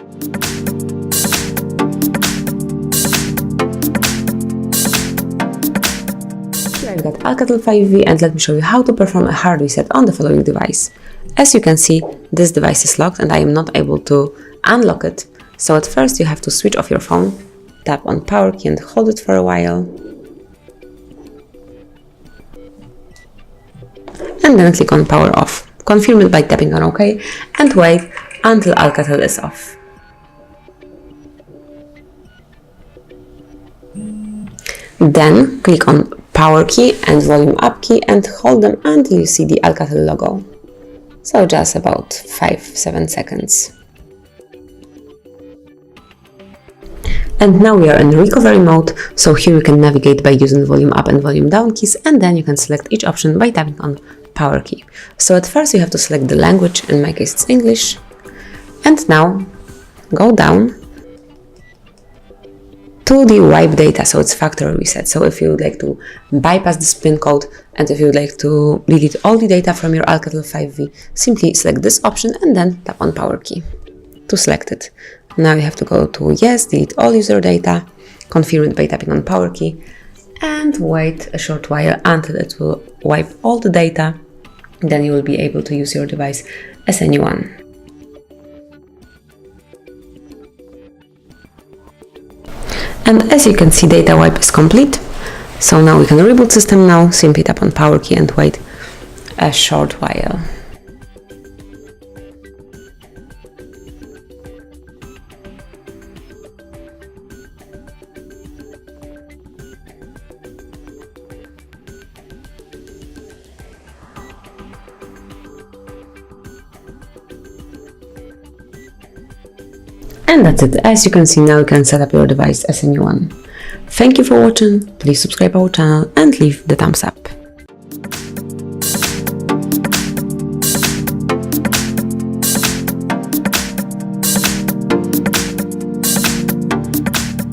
Here I've got Alcatel 5V, and let me show you how to perform a hard reset on the following device. As you can see, this device is locked and I am not able to unlock it. So at first you have to switch off your phone, tap on power key and hold it for a while. And then click on power off. Confirm it by tapping on OK and wait until Alcatel is off. Then click on power key and volume up key and hold them until you see the Alcatel logo. So just about 5-7 seconds. And now we are in recovery mode, so here you can navigate by using volume up and volume down keys, and then you can select each option by tapping on power key. So at first you have to select the language, in my case it's English, and now go down to the wipe data, so it's factory reset. So if you would like to bypass this pin code and if you would like to delete all the data from your Alcatel 5V, simply select this option and then tap on power key to select it. Now you have to go to yes, delete all user data, confirm it by tapping on power key, and wait a short while until it will wipe all the data. Then you will be able to use your device as a new one. And as you can see, data wipe is complete. So now we can reboot system now. Simply tap on power key and wait a short while. And that's it. As you can see, now you can set up your device as a new one. Thank you for watching. Please subscribe our channel and leave the thumbs up.